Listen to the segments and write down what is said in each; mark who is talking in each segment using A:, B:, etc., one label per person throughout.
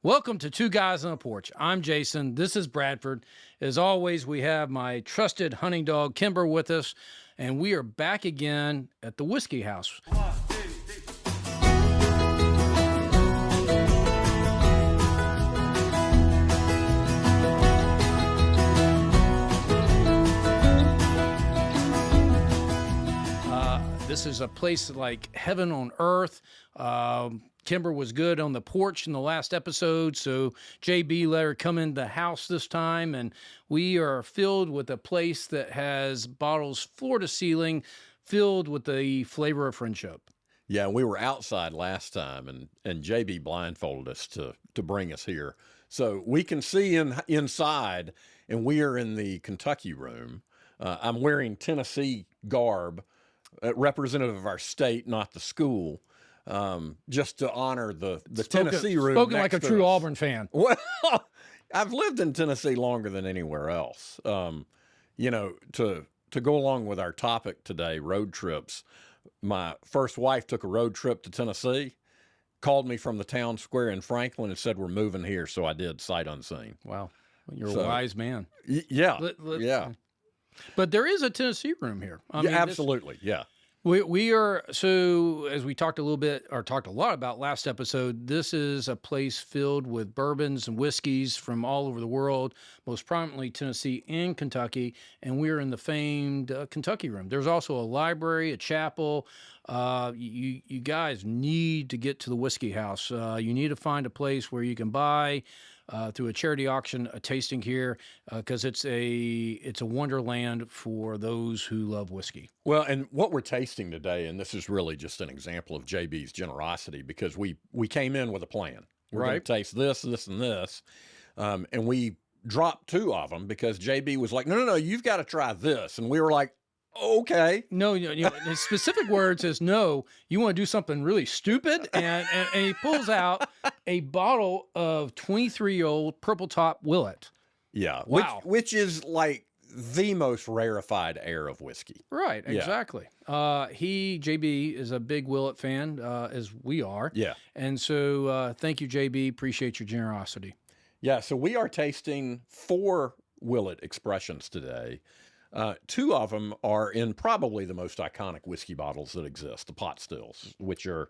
A: Welcome to Two Guys on a Porch. I'm Jason. This is Bradford. As always, we have my trusted hunting dog, Kimber, with us, and we are back again at the Whiskey House. This is a place like heaven on earth. Kimber was good on the porch in the last episode, so JB let her come in the house this time, and we are filled with a place that has bottles floor to ceiling, filled with the flavor of friendship.
B: Yeah, we were outside last time, and JB blindfolded us to bring us here. So we can see inside, and we are in the Kentucky room. I'm wearing Tennessee garb, representative of our state, not the school. Just to honor the Tennessee room.
A: Spoken like a true Auburn fan.
B: Well, I've lived in Tennessee longer than anywhere else. You know, to go along with our topic today, road trips, my first wife took a road trip to Tennessee, called me from the town square in Franklin and said, we're moving here. So I did, sight unseen.
A: Wow. You're a wise man.
B: Yeah. Yeah.
A: But there is a Tennessee room here. I mean,
B: absolutely. Yeah.
A: We are, so as we talked a lot about last episode, this is a place filled with bourbons and whiskeys from all over the world, most prominently Tennessee and Kentucky, and we're in the famed Kentucky room. There's also a library, a chapel. You guys need to get to the Whiskey House. You need to find a place where you can buy through a charity auction, a tasting here, because it's a wonderland for those who love whiskey.
B: Well, and what we're tasting today, and this is really just an example of JB's generosity, because we came in with a plan. We're going to taste this, this, and this, and we dropped two of them because JB was like, no, you've got to try this, and we were like, okay.
A: No, his specific words is, no, you want to do something really stupid? And he pulls out a bottle of 23-year-old Purple Top Willett.
B: Yeah.
A: Wow.
B: Which is like the most rarefied air of whiskey.
A: Right, exactly. Yeah. JB, is a big Willett fan, as we are.
B: Yeah.
A: And so thank you, JB. Appreciate your generosity.
B: Yeah, so we are tasting 4 Willett expressions today. 2 of them are in probably the most iconic whiskey bottles that exist, the Pot Stills, which are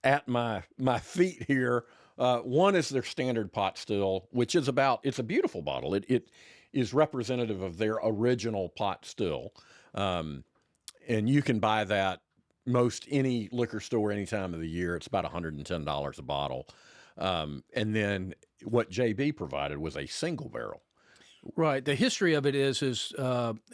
B: at my feet here. One is their standard Pot Still, which is it's a beautiful bottle. It is representative of their original Pot Still. And you can buy that most any liquor store any time of the year. It's about $110 a bottle. And then what JB provided was a single barrel.
A: Right. The history of it is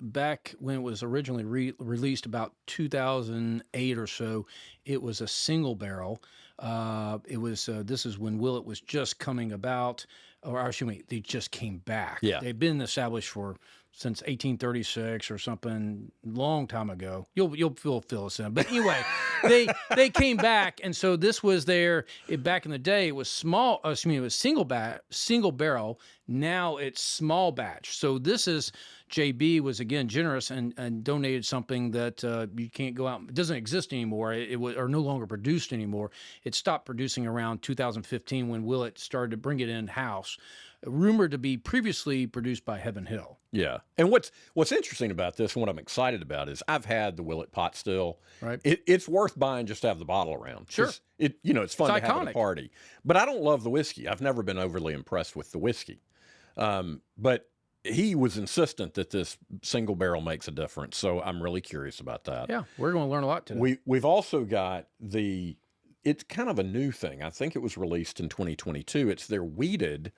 A: back when it was originally released about 2008 or so, it was a single barrel. This is when Willett was just coming about, or excuse me, they just came back.
B: Yeah.
A: They've been established since 1836 or something, long time ago. You'll fill us in. But anyway, they came back, and so this was back in the day. It was it was single barrel. Now it's small batch. So this is, JB was again generous and donated something that you can't go out. It doesn't exist anymore. It was or no longer produced anymore. It stopped producing around 2015 when Willett started to bring it in house. Rumored to be previously produced by Heaven Hill.
B: Yeah. And what's interesting about this and what I'm excited about is I've had the Willett Pot Still.
A: Right.
B: It's worth buying just to have the bottle around.
A: Sure.
B: It's fun to
A: iconic.
B: have at a party. But I don't love the whiskey. I've never been overly impressed with the whiskey. But he was insistent that this single barrel makes a difference. So I'm really curious about that.
A: Yeah, we're going to learn a lot today.
B: We've also got it's kind of a new thing. I think it was released in 2022. It's their wheated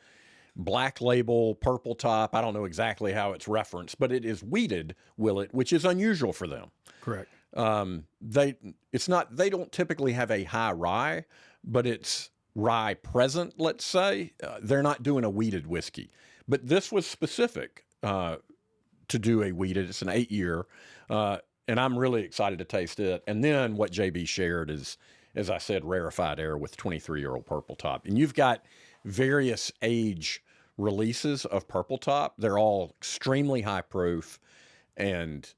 B: Black Label, Purple Top. I don't know exactly how it's referenced, but it is wheated Willett, which is unusual for them.
A: Correct.
B: They don't typically have a high rye, but it's rye present, let's say. They're not doing a wheated whiskey, but this was specific to do a wheated. It's an 8-year, and I'm really excited to taste it. And then what JB shared is, as I said, rarefied air with 23-year-old Purple Top. And you've got various age releases of Purple Top. They're all extremely high proof, and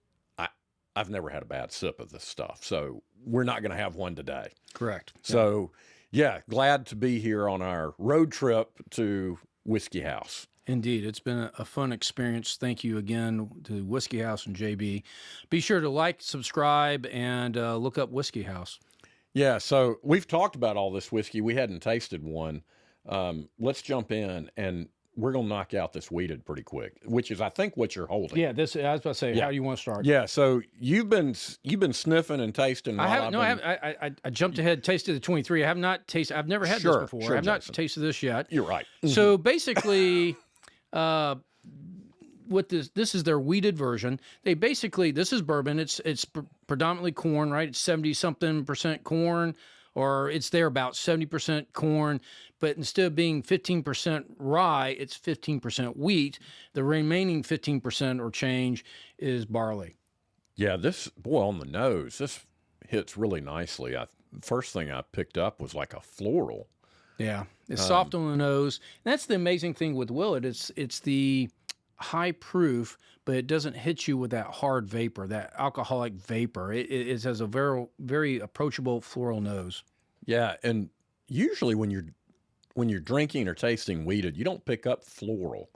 B: I've never had a bad sip of this stuff. So we're not going to have one today.
A: Correct.
B: So Yeah, glad to be here on our road trip to Whiskey House.
A: Indeed, it's been a fun experience. Thank you again to Whiskey House and JB. Be sure to like, subscribe, and look up Whiskey House.
B: Yeah, so we've talked about all this whiskey. We hadn't tasted one. Let's jump in, and we're going to knock out this wheated pretty quick, which is, I think, what you're holding.
A: Yeah, I was about to say, how do you want to start?
B: Yeah, so you've been sniffing and tasting.
A: I haven't. No, I haven't. I jumped ahead, tasted the 23. I have not tasted. I've never had this before.
B: Sure,
A: I have not
B: Jason.
A: tasted this yet.
B: You're right.
A: So basically, what this is their wheated version. They basically, this is bourbon. It's predominantly corn, right? It's 70-something% corn, or it's there about 70% corn. But instead of being 15% rye, it's 15% wheat. The remaining 15% or change is barley.
B: Yeah, this, boy, on the nose, this hits really nicely. First thing I picked up was like a floral.
A: Yeah, it's soft on the nose. And that's the amazing thing with Willett. It's the high proof, but it doesn't hit you with that hard vapor, that alcoholic vapor. It has a very, very approachable floral nose.
B: Yeah, and usually when you're drinking or tasting wheated, you don't pick up floral.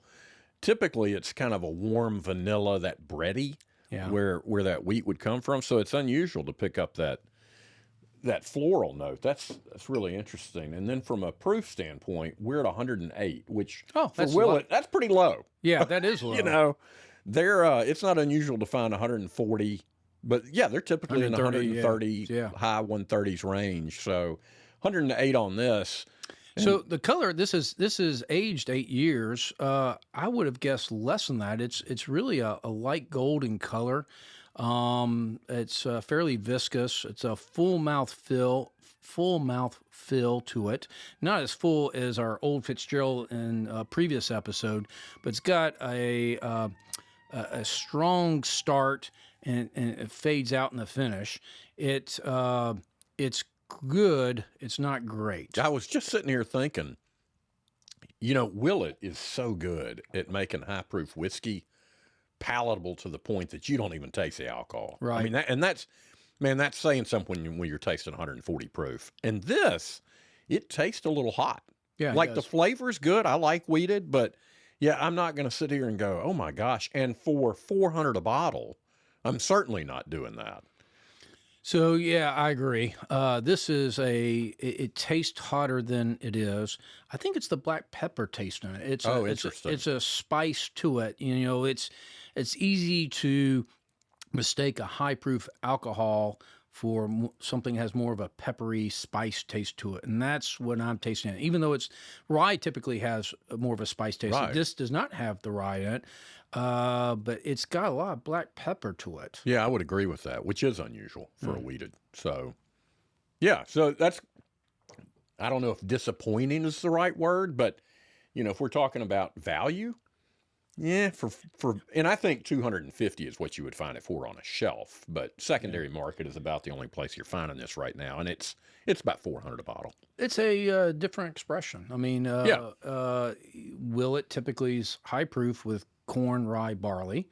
B: Typically, it's kind of a warm vanilla, that bready, where that wheat would come from. So it's unusual to pick up that floral note. That's really interesting. And then from a proof standpoint, we're at 108, which for Willett, that's pretty low.
A: Yeah, that is low.
B: You know, they're it's not unusual to find 140, but yeah, they're typically in the 130, high 130s range. So 108 on this.
A: So the color, this is aged 8 years. I would have guessed less than that. It's really a light gold in color. It's fairly viscous. It's a full mouth fill to it. Not as full as our Old Fitzgerald in a previous episode, but it's got a strong start and it fades out in the finish. It's good. It's not great.
B: I was just sitting here thinking, you know, Willett is so good at making high proof whiskey palatable to the point that you don't even taste the alcohol.
A: Right.
B: I mean, that's saying something when you're tasting 140 proof. And this, it tastes a little hot.
A: Yeah,
B: like the flavor's good. I like wheated, but yeah, I'm not going to sit here and go, oh my gosh. And for $400 a bottle, I'm certainly not doing that.
A: So yeah, I agree. This is it tastes hotter than it is. I think it's the black pepper taste in it.
B: Interesting.
A: It's a spice to it. You know, it's easy to mistake a high proof alcohol for something that has more of a peppery spice taste to it, and that's what I'm tasting. Even though rye typically has more of a spice taste,
B: right.
A: This does not have the rye in it. But it's got a lot of black pepper to it.
B: Yeah, I would agree with that, which is unusual for a wheated. So, yeah, so I don't know if disappointing is the right word, but, you know, if we're talking about value, yeah, and I think 250 is what you would find it for on a shelf, but secondary market is about the only place you're finding this right now, and it's about $400 a bottle.
A: It's a different expression. I mean, Willett typically is high proof with corn, rye, barley.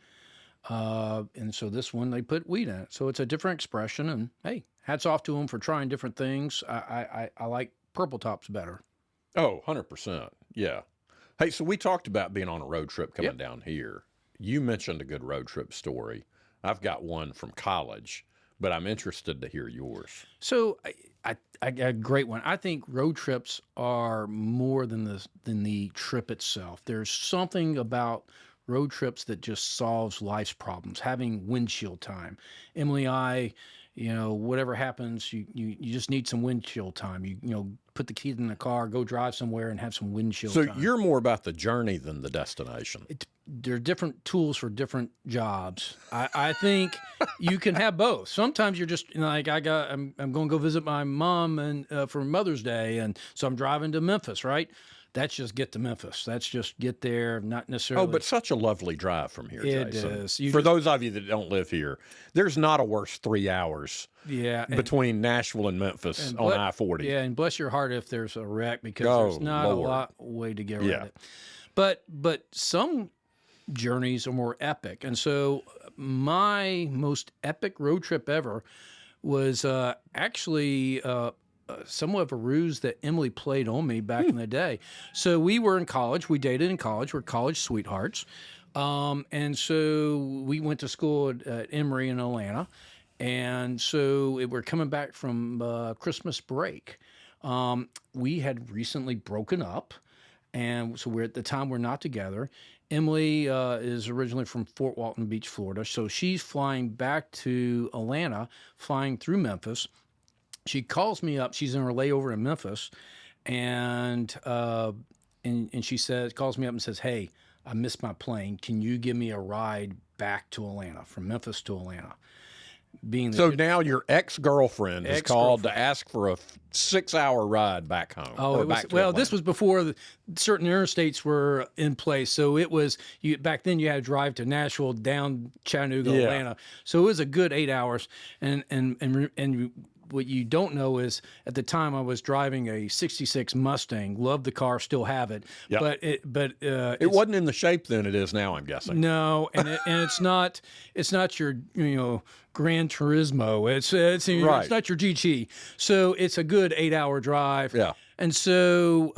A: And so this one, they put wheat in it. So it's a different expression. And hey, hats off to them for trying different things. I like Purple Tops better.
B: Oh, 100%. Yeah. Hey, so we talked about being on a road trip coming down here. You mentioned a good road trip story. I've got one from college, but I'm interested to hear yours.
A: So I got a great one. I think road trips are more than the trip itself. There's something about road trips that just solves life's problems. Having windshield time. Emily, you know, whatever happens, you just need some windshield time. You know, put the keys in the car, go drive somewhere, and have some windshield time.
B: So you're more about the journey than the destination.
A: There are different tools for different jobs. I think you can have both. Sometimes you're just like I'm going to go visit my mom and for Mother's Day, and so I'm driving to Memphis, right? That's just get to Memphis. That's just get there, not necessarily.
B: Oh, but such a lovely drive from here,
A: It
B: Jason.
A: is.
B: For those of you that don't live here, there's not a worse 3 hours between Nashville and Memphis on I-40.
A: Yeah, and bless your heart if there's a wreck, because there's not a lot way to get around it. But some journeys are more epic. And so my most epic road trip ever was actually somewhat of a ruse that Emily played on me back in the day. So we were in college. We dated in college. We're college sweethearts. And so we went to school at Emory in Atlanta. And so we're coming back from Christmas break. We had recently broken up. And so at the time we're not together. Emily is originally from Fort Walton Beach, Florida. So she's flying back to Atlanta, flying through Memphis. She calls me up. She's in her layover in Memphis, and she calls me up and says, "Hey, I missed my plane. Can you give me a ride back to Atlanta, from Memphis to Atlanta?"
B: So now your ex-girlfriend is called to ask for a 6-hour ride back home.
A: Oh, this was before certain interstates were in place. So it was back then. You had to drive to Nashville, down Chattanooga, Atlanta. So it was a good 8 hours. And what you don't know is at the time I was driving a '66 Mustang. Loved the car, still have it. Yep. But it
B: wasn't in the shape then it is now, I'm guessing.
A: No, and it's not your Gran Turismo. It's not your GT. So it's a good 8-hour drive.
B: Yeah.
A: And so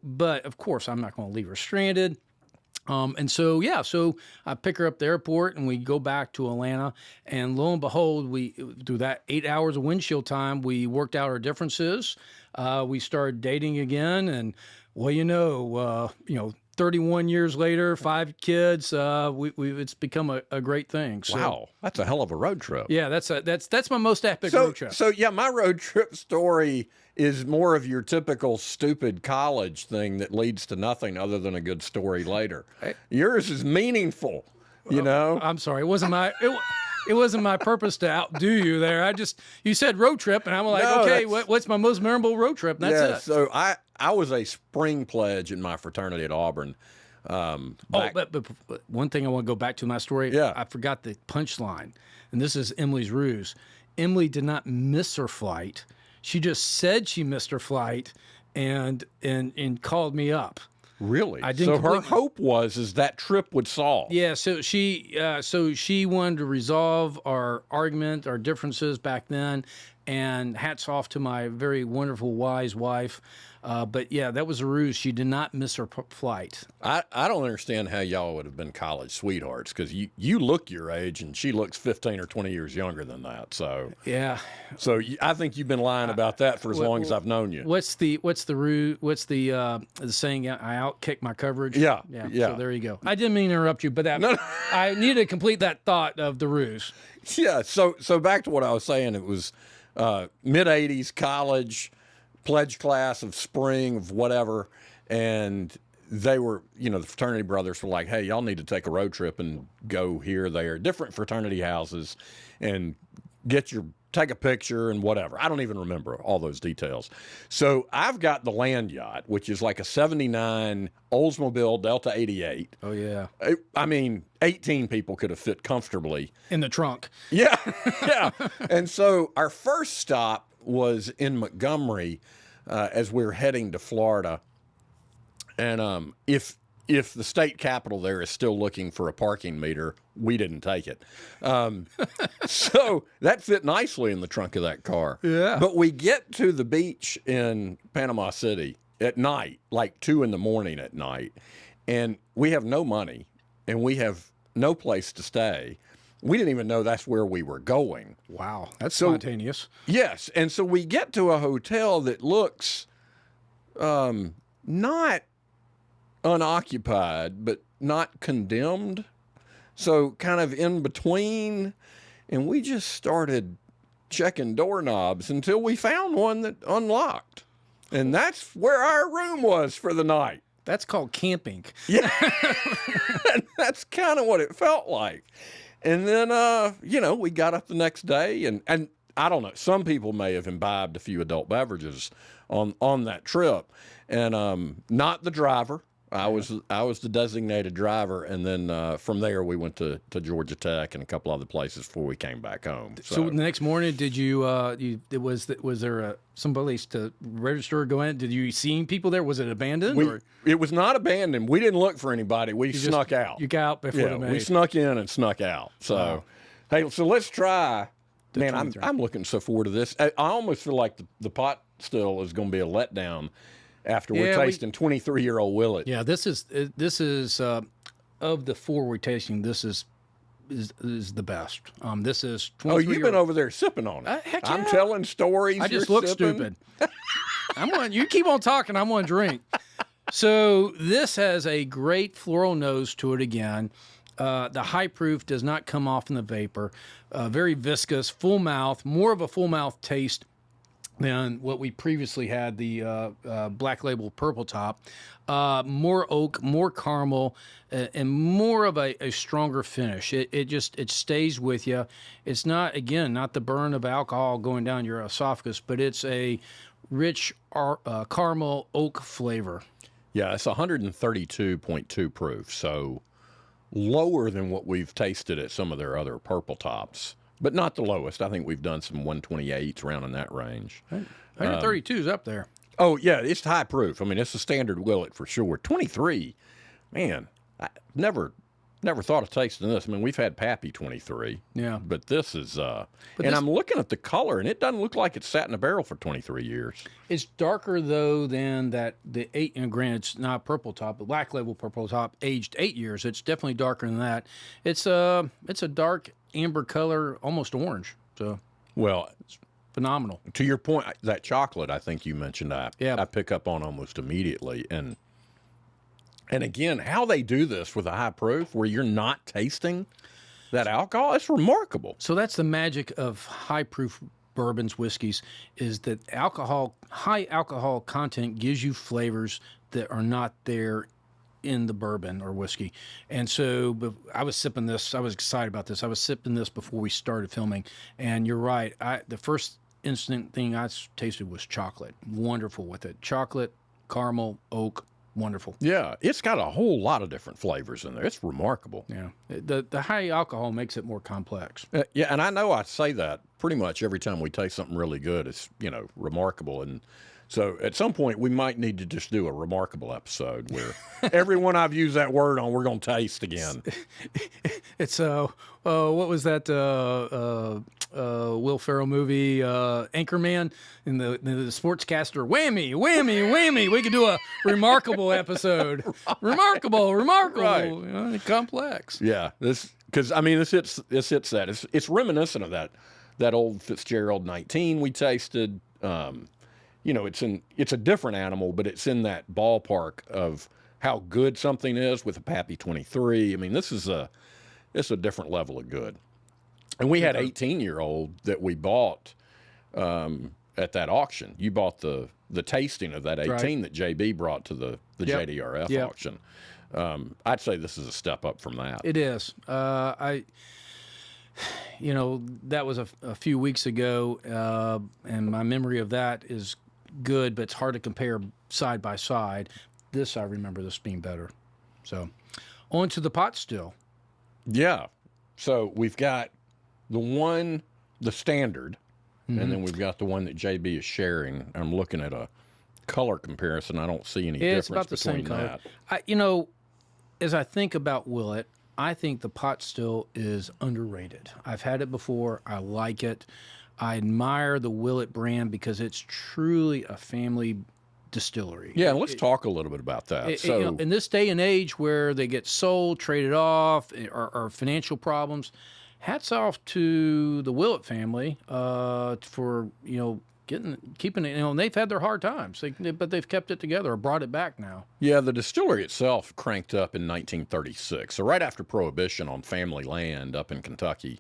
A: but of course I'm not going to leave her stranded. So I pick her up at the airport and we go back to Atlanta, and lo and behold, through that 8 hours of windshield time, we worked out our differences. We started dating again, and 31 years later, 5 kids, it's become a great thing. So,
B: wow, that's a hell of a road trip.
A: Yeah, that's my most epic road trip.
B: So yeah, my road trip story is more of your typical stupid college thing that leads to nothing other than a good story later. Yours is meaningful, you know?
A: I'm sorry. It wasn't my purpose to outdo you there. You said road trip, and I'm like, what's my most memorable road trip? And that's it.
B: So I was a spring pledge in my fraternity at Auburn.
A: But one thing I want to go back to my story.
B: Yeah.
A: I forgot the punchline, and this is Emily's ruse. Emily did not miss her flight. She just said she missed her flight and called me up.
B: Really? So her hope is that trip would solve.
A: Yeah. So she wanted to resolve our argument, our differences back then, and hats off to my very wonderful, wise wife. But yeah, that was a ruse. She did not miss her flight.
B: I don't understand how y'all would have been college sweethearts, because you look your age and she looks 15 or 20 years younger than that. So
A: yeah.
B: So I think you've been lying about that for as long as I've known you.
A: What's the saying? I outkick my coverage.
B: Yeah.
A: So there you go. I didn't mean to interrupt you, but I needed to complete that thought of the ruse.
B: Yeah. So back to what I was saying. It was mid '80s college. Pledge class of spring of whatever, and they were, the fraternity brothers were like, hey, y'all need to take a road trip and go here, there, different fraternity houses, and take a picture and whatever. I don't even remember all those details. So I've got the land yacht, which is like a '79 Oldsmobile Delta 88.
A: Oh yeah.
B: 18 people could have fit comfortably
A: in the trunk.
B: Yeah. Yeah. And so our first stop was in Montgomery as we were heading to Florida. And if the state capitol there is still looking for a parking meter, we didn't take it. So that fit nicely in the trunk of that car.
A: Yeah.
B: But we get to the beach in Panama City at night, like 2 a.m. at night, and we have no money and we have no place to stay. We didn't even know that's where we were going.
A: Wow, that's spontaneous.
B: Yes, and so we get to a hotel that looks not unoccupied, but not condemned. So kind of in between, and we just started checking doorknobs until we found one that unlocked. And that's where our room was for the night.
A: That's called camping.
B: Yeah, and that's kind of what it felt like. And then, we got up the next day, and I don't know, some people may have imbibed a few adult beverages on that trip, and not the driver. I was the designated driver, and then from there we went to Georgia Tech and a couple other places before we came back home.
A: So the next morning, did was there some place to register or go in? Did you see people there? Was it abandoned?
B: It was not abandoned. We didn't look for anybody. We snuck out.
A: You got out before the maid.
B: We snuck in and snuck out. So, Hey, so let's try Man,
A: 23.
B: I'm looking so forward to this. I almost feel like the pot still is going to be a letdown after we're tasting 23-year-old Willett.
A: Yeah, this is of the four we're tasting, this is the best. This is 23.
B: Oh, you've been over there sipping on it.
A: Heck
B: I'm
A: yeah.
B: telling stories.
A: I just
B: you're
A: look
B: sipping.
A: stupid. You keep on talking, I'm going to drink. So this has a great floral nose to it again. The high proof does not come off in the vapor. Very viscous, full mouth, more of a full mouth taste than what we previously had, the Black Label Purple Top. More oak, more caramel, and more of a stronger finish. It stays with you. It's not, again, not the burn of alcohol going down your esophagus, but it's a rich caramel oak flavor.
B: Yeah, it's 132.2 proof, so lower than what we've tasted at some of their other purple tops, but not the lowest. I think we've done some 128s around in that range.
A: 132 is up there.
B: Oh, yeah, it's high proof. I mean, it's a standard Willett for sure. 23, man, I never thought of tasting this. I mean, we've had Pappy 23.
A: Yeah.
B: But this is, I'm looking at the color, and it doesn't look like it's sat in a barrel for 23 years.
A: It's darker, though, than the 8, and granted, it's not purple top, but Black Label Purple Top, aged 8 years. It's definitely darker than that. It's a dark amber color, almost orange. So,
B: well,
A: it's phenomenal.
B: To your point, that chocolate I think you mentioned, I pick up on almost immediately. And again, how they do this with a high proof where you're not tasting that alcohol, it's remarkable.
A: So that's the magic of high proof bourbons, whiskeys, is that high alcohol content gives you flavors that are not there in the bourbon or whiskey. And so I was sipping this. I was excited about this. I was sipping this before we started filming. And you're right. The first instant thing I tasted was chocolate. Wonderful with it. Chocolate, caramel, oak. Wonderful.
B: Yeah, it's got a whole lot of different flavors in there. It's remarkable.
A: Yeah, the high alcohol makes it more complex.
B: Yeah, and I know I say that pretty much every time we taste something really good. It's, remarkable. And so at some point we might need to just do a remarkable episode where everyone I've used that word on, we're going to taste again.
A: It's what was that Will Ferrell movie, Anchorman, in the sportscaster, whammy, whammy, whammy. We could do a remarkable episode. Remarkable,
B: Right.
A: Complex.
B: Yeah, because this hits that. It's reminiscent of that old Fitzgerald 19 we tasted. It's a different animal, but it's in that ballpark of how good something is with a Pappy 23. I mean, it's a different level of good. And we had 18-year-old that we bought at that auction. You bought the tasting of that 18
A: right.
B: that JB brought to the JDRF auction. I'd say this is a step up from that.
A: It is. That was a few weeks ago, and my memory of that is good, but it's hard to compare side by side. This, I remember this being better. So, on to the pot still.
B: Yeah. So we've got the standard, and then we've got the one that JB is sharing. I'm looking at a color comparison. I don't see any difference
A: it's about the
B: between
A: same color.
B: that.
A: As I think about Willett, I think the pot still is underrated. I've had it before. I like it. I admire the Willett brand because it's truly a family distillery.
B: Yeah, and let's talk a little bit about that.
A: In this day and age where they get sold, traded off, or financial problems, hats off to the Willett family for keeping it. And they've had their hard times, but they've kept it together or brought it back now.
B: Yeah, the distillery itself cranked up in 1936, so right after Prohibition on family land up in Kentucky.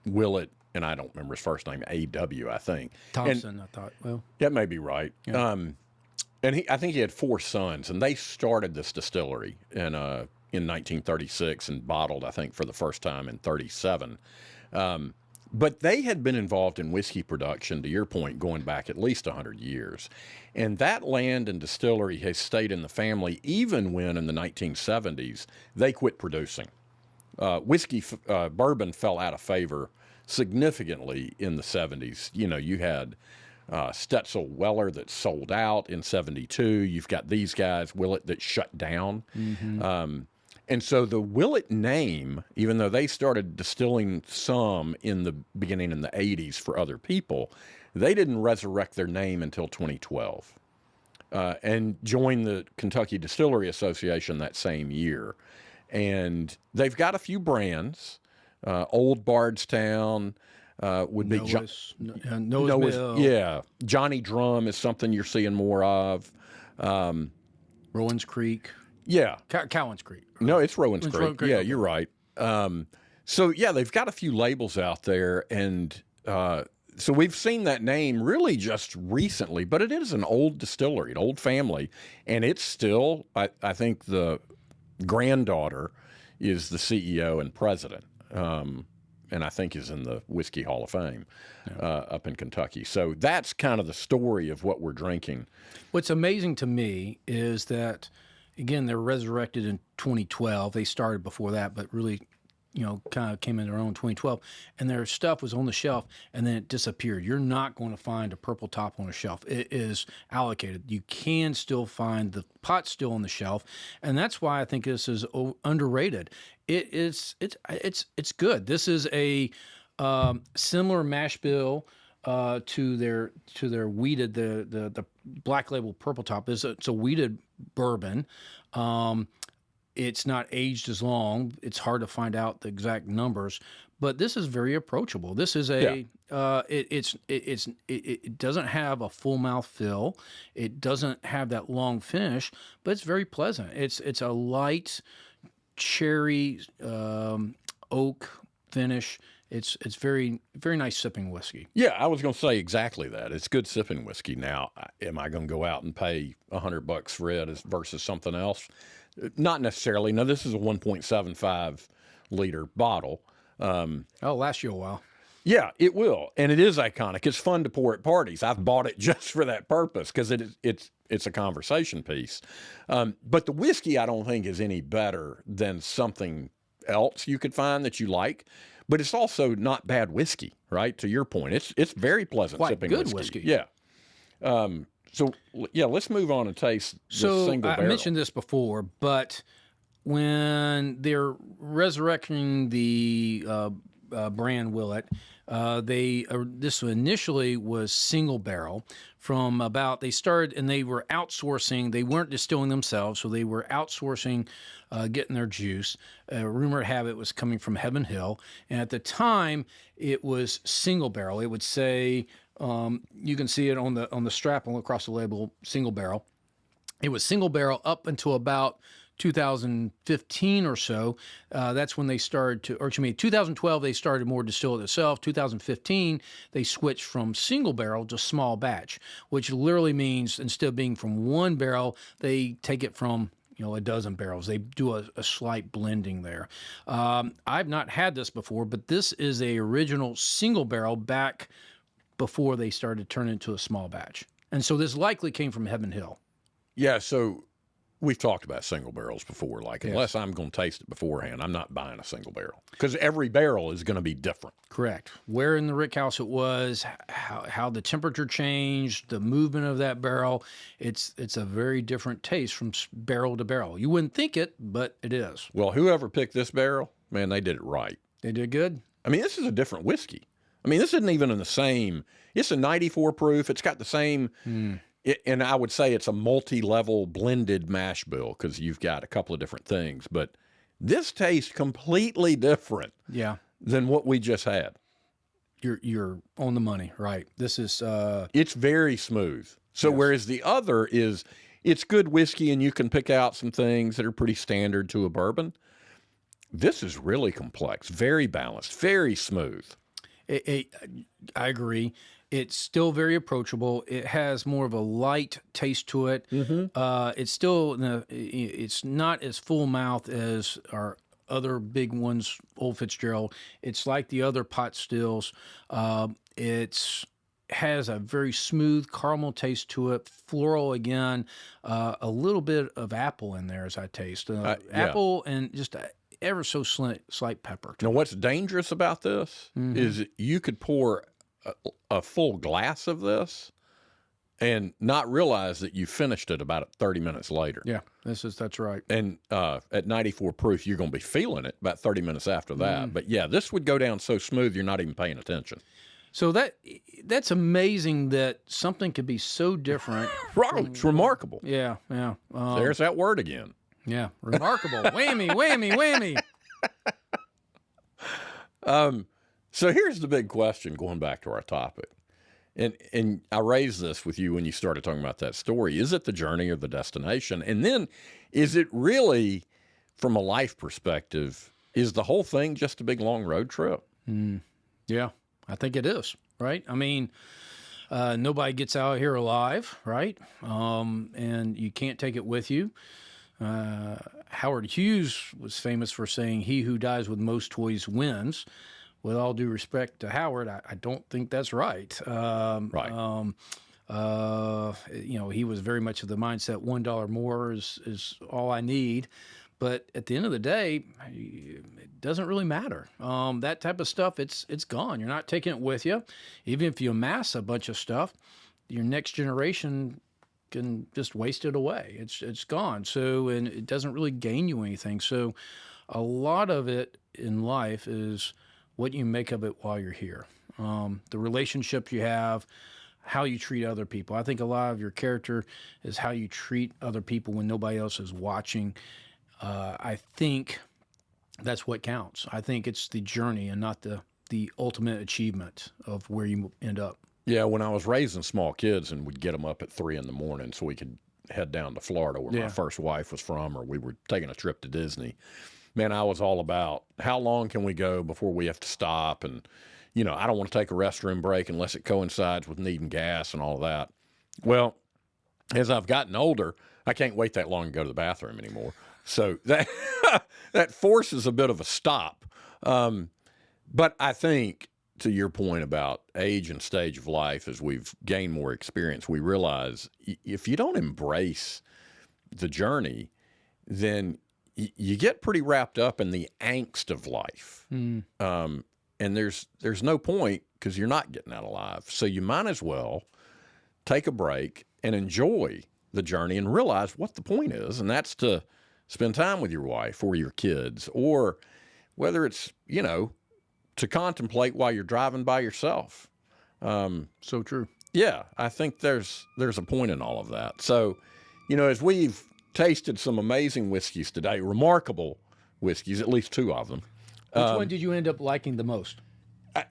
B: Willett, and I don't remember his first name, A.W., I think.
A: Thompson, I thought. Well,
B: that may be right.
A: Yeah.
B: And I think he had 4 sons, and they started this distillery in 1936 and bottled, I think, for the first time in 37. But they had been involved in whiskey production, to your point, going back at least 100 years. And that land and distillery has stayed in the family even when, in the 1970s, they quit producing. Bourbon fell out of favor significantly in the 70s. You had Stetzel Weller that sold out in 72. You've got these guys, Willett, that shut down. And so the Willett name, even though they started distilling some in the beginning in the 80s for other people, they didn't resurrect their name until 2012 and joined the Kentucky Distillery Association that same year. And they've got a few brands. Old Bardstown would be
A: Noah's
B: Noah's,
A: Mill,
B: yeah. Johnny Drum is something you're seeing more of.
A: Rowan's Creek,
B: Yeah.
A: Cowan's Creek.
B: No, it's Rowan's
A: It's
B: Creek.
A: Rowan Creek,
B: Yeah,
A: okay.
B: you're right. So, yeah, they've got a few labels out there. And so we've seen that name really just recently, but it is an old distillery, an old family. And it's still, I think the granddaughter is the CEO and president. And I think is in the Whiskey Hall of Fame up in Kentucky. So that's kind of the story of what we're drinking.
A: What's amazing to me is that, again, they're resurrected in 2012. They started before that, but really, kind of came in their own in 2012. And their stuff was on the shelf, and then it disappeared. You're not going to find a purple top on a shelf. It is allocated. You can still find the pot still on the shelf, and that's why I think this is underrated. It's good. This is a similar mash bill to their wheated the Black Label Purple Top. It's a wheated bourbon. It's not aged as long. It's hard to find out the exact numbers, but this is very approachable. This is a it doesn't have a full mouth fill. It doesn't have that long finish, but it's very pleasant. It's a light cherry oak finish. It's very nice sipping whiskey.
B: Yeah, I was going to say exactly that. It's good sipping whiskey. Now, am I going to go out and pay $100 for it versus something else? Not necessarily. No, this is a 1.75 liter bottle.
A: It'll last you a while.
B: Yeah, it will, and it is iconic. It's fun to pour at parties. I've bought it just for that purpose because it's a conversation piece. But the whiskey, I don't think, is any better than something else you could find that you like. But it's also not bad whiskey, right? To your point, it's very pleasant
A: Quite
B: sipping
A: good
B: whiskey.
A: whiskey.
B: Yeah. So yeah, let's move on and taste the single
A: I
B: barrel.
A: mentioned this before, but when they're resurrecting the brand Willett, this initially was single barrel from they started and they were outsourcing. They weren't distilling themselves, so they were outsourcing, getting their juice. Rumor have it was coming from Heaven Hill, and at the time it was single barrel. It would say, you can see it on the strap across the label, single barrel. It was single barrel up until about 2015 or so. That's when they started 2012 they started more distill it themselves. 2015 they switched from single barrel to small batch, which literally means instead of being from one barrel, they take it from a dozen barrels. They do a slight blending there. I've not had this before, but this is a original single barrel back before they started turning into a small batch. And so this likely came from Heaven Hill.
B: Yeah, so we've talked about single barrels before. Unless I'm going to taste it beforehand, I'm not buying a single barrel because every barrel is going to be different.
A: Correct. Where in the rick house it was, how the temperature changed, the movement of that barrel. It's a very different taste from barrel to barrel. You wouldn't think it, but it is.
B: Well, whoever picked this barrel, man, they did it right.
A: They did good.
B: I mean, this is a different whiskey. I mean, this isn't even in the same. It's a 94 proof. It's got the same. And I would say it's a multi-level blended mash bill because you've got a couple of different things. But this tastes completely different than what we just had.
A: You're on the money, right? This is
B: it's very smooth. So whereas the other is, it's good whiskey and you can pick out some things that are pretty standard to a bourbon. This is really complex, very balanced, very smooth.
A: I agree. It's still very approachable. It has more of a light taste to it. It's still it's not as full mouth as our other big ones, Old Fitzgerald. It's like the other pot stills. It has a very smooth caramel taste to it. Floral again, a little bit of apple in there as I taste. Apple and just ever so slight pepper.
B: Now, what's dangerous about this is you could pour a full glass of this and not realize that you finished it about 30 minutes later.
A: Yeah, that's right.
B: And at 94 proof, you're going to be feeling it about 30 minutes after that. But yeah, this would go down so smooth, you're not even paying attention.
A: So that's amazing that something could be so different.
B: Right, it's remarkable.
A: Yeah.
B: There's that word again.
A: Yeah, remarkable. Whammy, whammy, whammy.
B: So here's the big question, going back to our topic. And I raised this with you when you started talking about that story. Is it the journey or the destination? And then is it really, from a life perspective, is the whole thing just a big, long road trip?
A: Yeah, I think it is, right? I mean, nobody gets out here alive, right? And you can't take it with you. Howard Hughes was famous for saying, "He who dies with most toys wins." With all due respect to Howard, I don't think that's right.
B: Right.
A: He was very much of the mindset $1 more is all I need. But at the end of the day, it doesn't really matter. That type of stuff, it's gone. You're not taking it with you. Even if you amass a bunch of stuff, your next generation can just waste it away. It's gone. So, and it doesn't really gain you anything. So a lot of it in life is what you make of it while you're here. The relationships you have, how you treat other people. I think a lot of your character is how you treat other people when nobody else is watching. I think that's what counts. I think it's the journey and not the ultimate achievement of where you end up.
B: Yeah, when I was raising small kids and would get them up at 3 in the morning so we could head down to Florida where my first wife was from, or we were taking a trip to Disney, man, I was all about how long can we go before we have to stop? And, I don't want to take a restroom break unless it coincides with needing gas and all of that. Well, as I've gotten older, I can't wait that long to go to the bathroom anymore. So that that forces a bit of a stop. But I think, to your point about age and stage of life, as we've gained more experience, we realize if you don't embrace the journey, then you get pretty wrapped up in the angst of life. And there's no point because you're not getting out alive. So you might as well take a break and enjoy the journey and realize what the point is. And that's to spend time with your wife or your kids, or whether it's, to contemplate while you're driving by yourself.
A: So true.
B: Yeah, I think there's a point in all of that. So, as we've tasted some amazing whiskeys today, remarkable whiskeys, at least 2 of them.
A: Which one did you end up liking the most?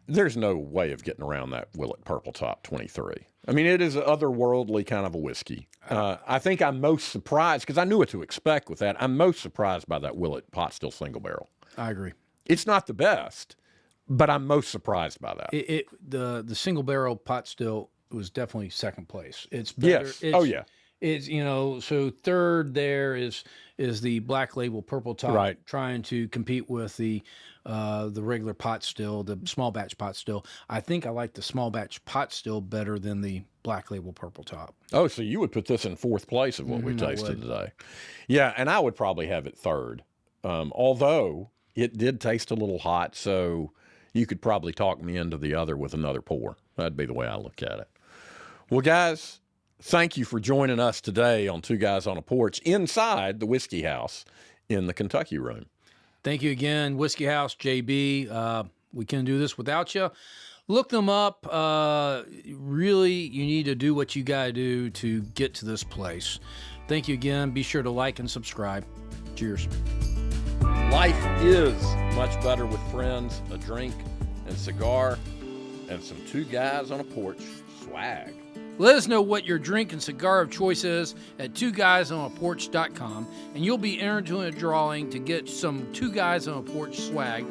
B: There's no way of getting around that Willett Purple Top 23. I mean, it is an otherworldly kind of a whiskey. I think I'm most surprised, because I knew what to expect with that. I'm most surprised by that Willett Pot Still single barrel.
A: I agree.
B: It's not the best, but I'm most surprised by that.
A: The single barrel Pot Still was definitely second place. It's better.
B: Yes.
A: It's so third there is the Black Label Purple Top,
B: right,
A: trying to compete with the regular Pot Still, the small batch Pot Still. I think I like the small batch Pot Still better than the Black Label Purple Top.
B: Oh, so you would put this in 4th place of what we tasted today. Yeah, and I would probably have it 3rd. Although it did taste a little hot, so you could probably talk me into the other with another pour. That'd be the way I look at it. Well, guys, thank you for joining us today on Two Guys on a Porch inside the Whiskey House in the Kentucky room.
A: Thank you again, Whiskey House, JB. We couldn't do this without you. Look them up. Really, you need to do what you got to do to get to this place. Thank you again. Be sure to like and subscribe. Cheers.
B: Life is much better with friends, a drink and cigar, and some Two Guys on a Porch swag.
A: Let us know what your drink and cigar of choice is at twoguysonaporch.com, and you'll be entered into a drawing to get some Two Guys on a Porch swag